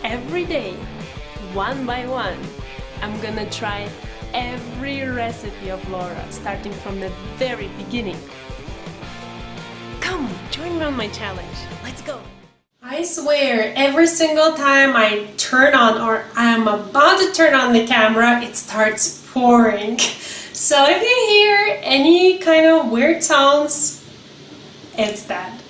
Every day, one by one, I'm gonna try every recipe of Laura, starting from the very beginning. Come, join me on my challenge. Let's go! I swear, every single time I turn on or I'm about to turn on the camera, it starts pouring. So if you hear any kind of weird sounds, it's that.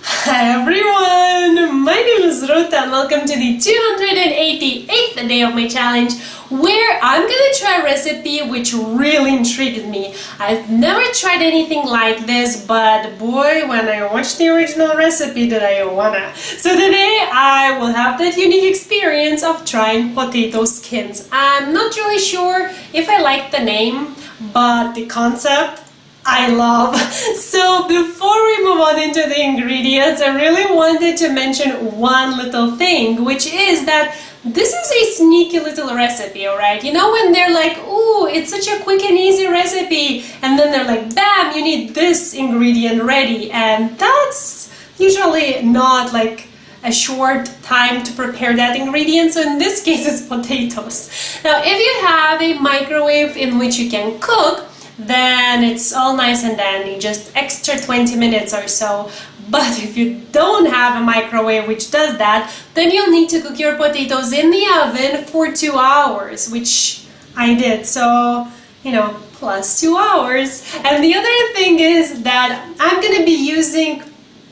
Hi everyone, my name is Ruta and welcome to the 288th day of my challenge, where I'm gonna try a recipe which really intrigued me. I've never tried anything like this, but boy, when I watched the original recipe did I wanna. So today I will have that unique experience of trying potato skins. I'm not really sure if I like the name, but the concept I love. So before we move on into the ingredients, I really wanted to mention one little thing, which is that this is a sneaky little recipe, alright? You know when they're like, ooh, it's such a quick and easy recipe, and then they're like, bam, you need this ingredient ready, and that's usually not like a short time to prepare that ingredient. So in this case it's potatoes. Now if you have a microwave in which you can cook, then it's all nice and dandy, just extra 20 minutes or so. But if you don't have a microwave which does that, then you'll need to cook your potatoes in the oven for 2 hours, which I did, so you know, plus 2 hours. And the other thing is that I'm gonna be using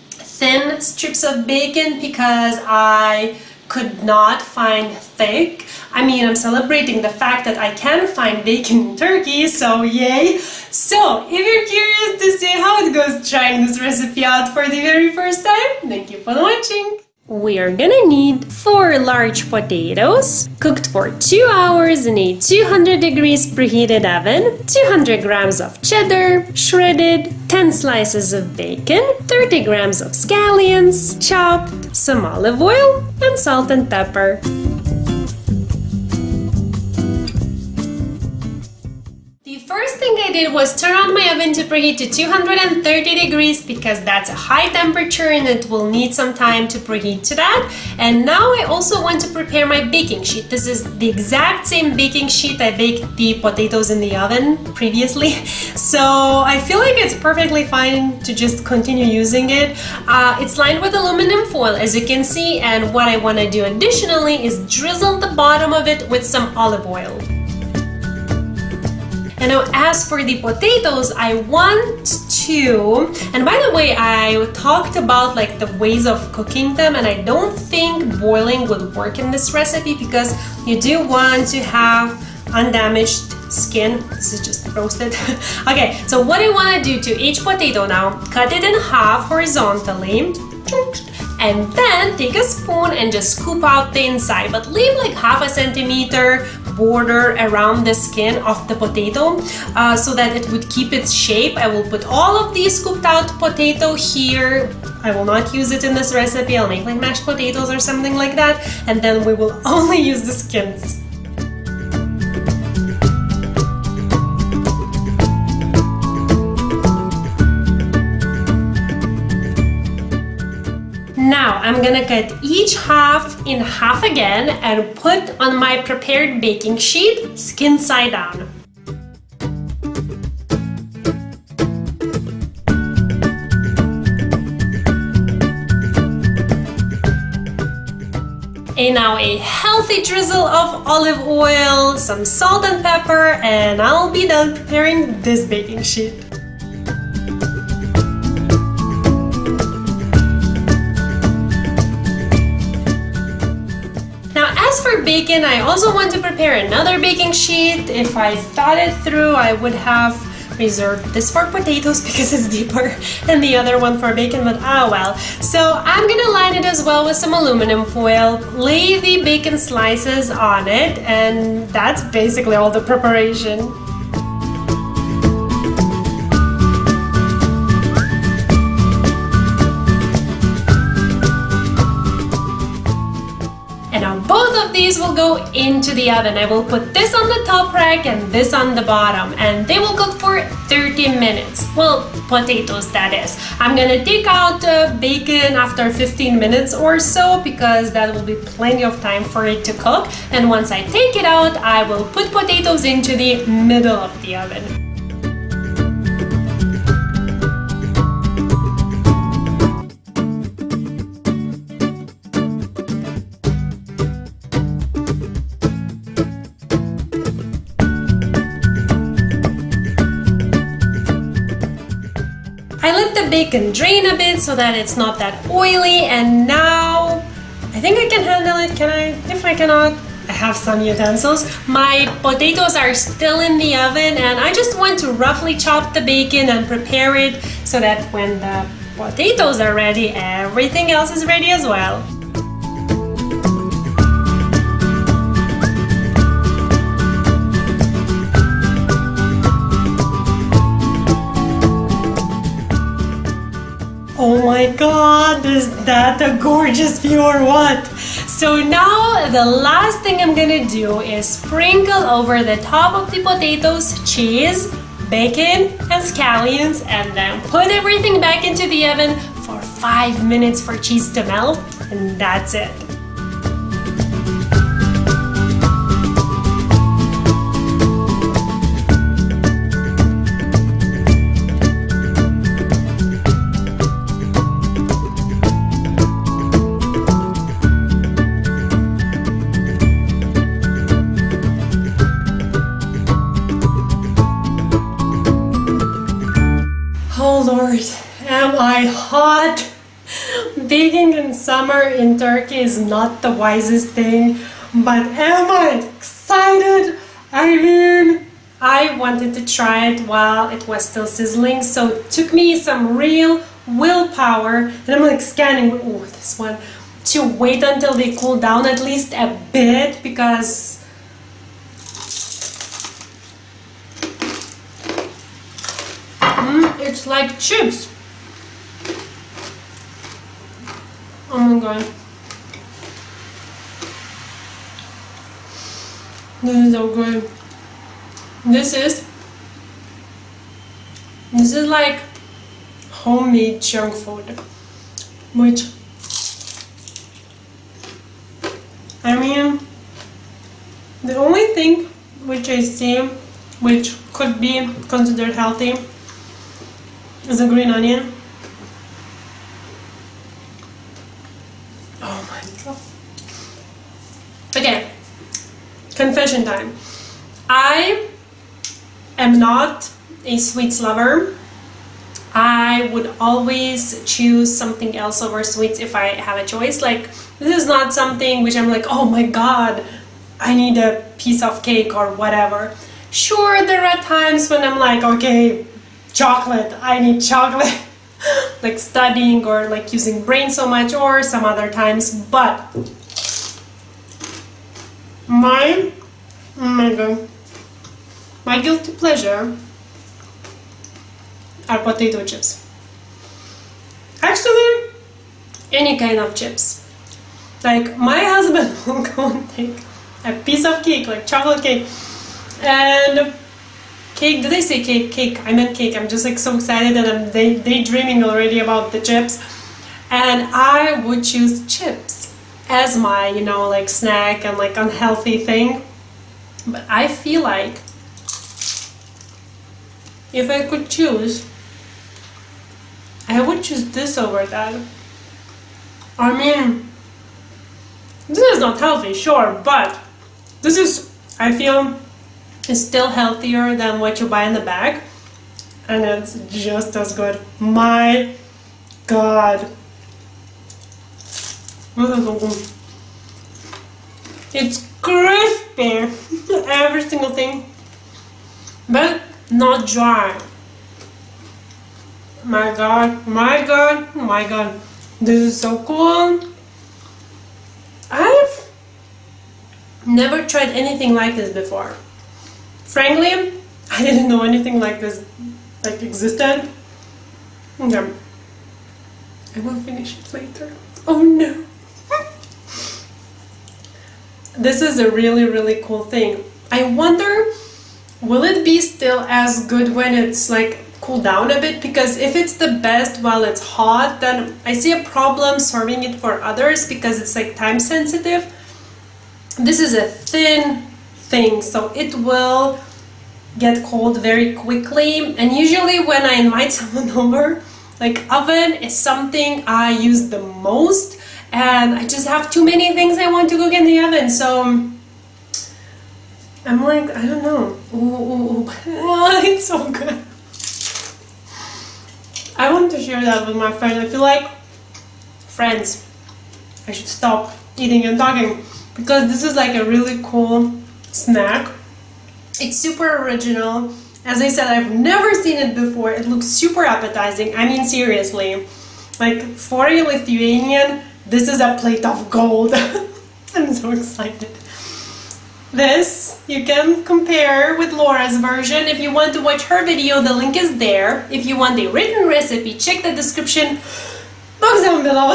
thin strips of bacon because I could not find thick. I mean, I'm celebrating the fact that I can find bacon in Turkey, so yay! So, if you're curious to see how it goes trying this recipe out for the very first time, thank you for watching! We are gonna need 4 large potatoes, cooked for 2 hours in a 200 degrees preheated oven, 200 grams of cheddar, shredded, 10 slices of bacon, 30 grams of scallions, chopped, some olive oil, and salt and pepper. First thing I did was turn on my oven to preheat to 230 degrees because that's a high temperature and it will need some time to preheat to that. And now I also want to prepare my baking sheet. This is the exact same baking sheet I baked the potatoes in the oven previously. So I feel like it's perfectly fine to just continue using it. It's lined with aluminum foil, as you can see, and what I want to do additionally is drizzle the bottom of it with some olive oil. And now as for the potatoes, I want to, and by the way, I talked about like the ways of cooking them, and I don't think boiling would work in this recipe because you do want to have undamaged skin. This is just roasted. Okay, so what I want to do to each potato now, cut it in half horizontally, and then take a spoon and just scoop out the inside, but leave like half a centimeter border around the skin of the potato so that it would keep its shape. I will put all of the scooped out potato here. I will not use it in this recipe. I'll make like mashed potatoes or something like that, and then we will only use the skins. Now I'm gonna cut each half in half again and put on my prepared baking sheet, skin side down. And now a healthy drizzle of olive oil, some salt and pepper, and I'll be done preparing this baking sheet. As for bacon, I also want to prepare another baking sheet. If I thought it through, I would have reserved this for potatoes because it's deeper and the other one for bacon, but ah well. So I'm gonna line it as well with some aluminum foil, lay the bacon slices on it, and that's basically all the preparation. And now both of of these will go into the oven. I will put this on the top rack and this on the bottom, and they will cook for 30 minutes. Well, potatoes, that is. I'm gonna take out the bacon after 15 minutes or so because that will be plenty of time for it to cook. And once I take it out, I will put potatoes into the middle of the oven. I let the bacon drain a bit so that it's not that oily, and now I think I can handle it. Can I? If I cannot, I have some utensils. My potatoes are still in the oven, and I just want to roughly chop the bacon and prepare it so that when the potatoes are ready, everything else is ready as well. Oh my god, is that a gorgeous view or what? So now the last thing I'm gonna do is sprinkle over the top of the potatoes cheese, bacon, and scallions, and then put everything back into the oven for 5 minutes for cheese to melt, and that's it. Oh Lord, am I hot? Baking in summer in Turkey is not the wisest thing, but am I excited? I mean, I wanted to try it while it was still sizzling, so it took me some real willpower, and I'm like scanning, oh, this one, to wait until they cool down at least a bit, because it's like chips. Oh my god. This is so good. This is like homemade junk food. Which, I mean, the only thing which I see which could be considered healthy is a green onion. Oh my god. Okay, confession time. I am not a sweets lover. I would always choose something else over sweets if I have a choice. Like, this is not something which I'm like, oh my god, I need a piece of cake or whatever. Sure, there are times when I'm like, okay, chocolate, I need chocolate. Like studying or like using brain so much, or some other times, but my guilty pleasure are potato chips. Actually, any kind of chips. Like, my husband will go and take a piece of cake, like chocolate cake, and cake, did I say cake? Cake, I meant cake. I'm just like so excited, and I'm daydreaming already about the chips. And I would choose chips as my, you know, like snack and like unhealthy thing. But I feel like if I could choose, I would choose this over that. I mean, this is not healthy, sure, but this is, I feel, is still healthier than what you buy in the bag, and it's just as good. My god, it's crispy, every single thing, but not dry. My god, my god, my god, this is so cool. I've never tried anything like this before. Frankly, I didn't know anything like this like existed. Okay. I will finish it later. Oh no. this is a really, really cool thing. I wonder, will it be still as good when it's like cooled down a bit? Because if it's the best while it's hot, then I see a problem serving it for others because it's like time sensitive. This is a thin thing, so it will get cold very quickly. And usually when I invite someone over, like oven is something I use the most, and I just have too many things I want to cook in the oven, so I'm like, I don't know. Ooh, it's so good. I want to share that with my friends. I feel like, friends, I should stop eating and talking because this is like a really cool snack. It's super original. As I said, I've never seen it before. It looks super appetizing. I mean, seriously, like for a Lithuanian, this is a plate of gold. I'm so excited. This you can compare with Laura's version. If you want to watch her video, the link is there. If you want a written recipe, check the description box down below.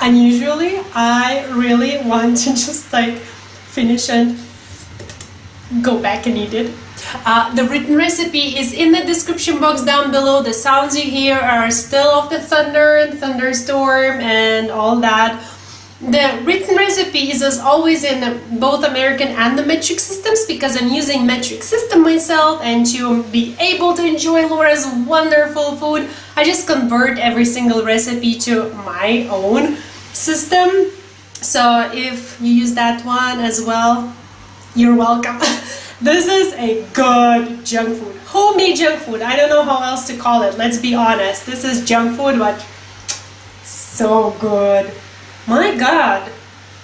And usually I really want to just like finish and go back and eat it. The written recipe is in the description box down below. The sounds you hear are still of the thunder and thunderstorm and all that. The written recipe is as always in both American and the metric systems because I'm using metric system myself, and to be able to enjoy Laura's wonderful food, I just convert every single recipe to my own system. So if you use that one as well, you're welcome. This is a good junk food. Homemade junk food. I don't know how else to call it. Let's be honest. This is junk food, but so good. My God.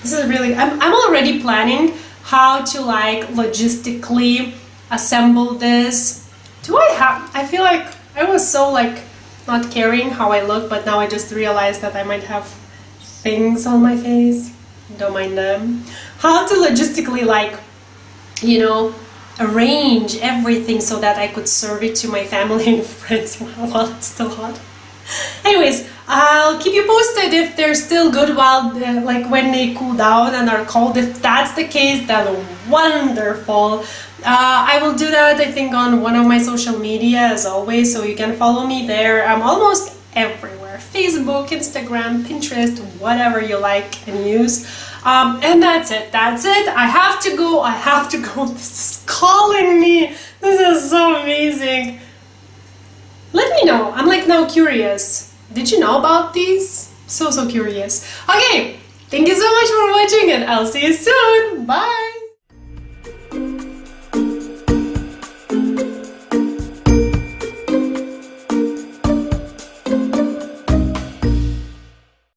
This is really... I'm already planning how to like logistically assemble this. Do I have... I feel like I was so like not caring how I look, but now I just realized that I might have things on my face. Don't mind them. How to logistically like, you know, arrange everything so that I could serve it to my family and friends while it's still hot. Anyways, I'll keep you posted if they're still good while like when they cool down and are cold. If that's the case, then wonderful. I will do that, I think, on one of my social media as always, so you can follow me there. I'm almost everywhere. Facebook, Instagram, Pinterest, whatever you like and use. And that's it. I have to go. This is calling me. This is so amazing. Let me know. I'm like now curious. Did you know about these? So curious. Okay. Thank you so much for watching, and I'll see you soon. Bye.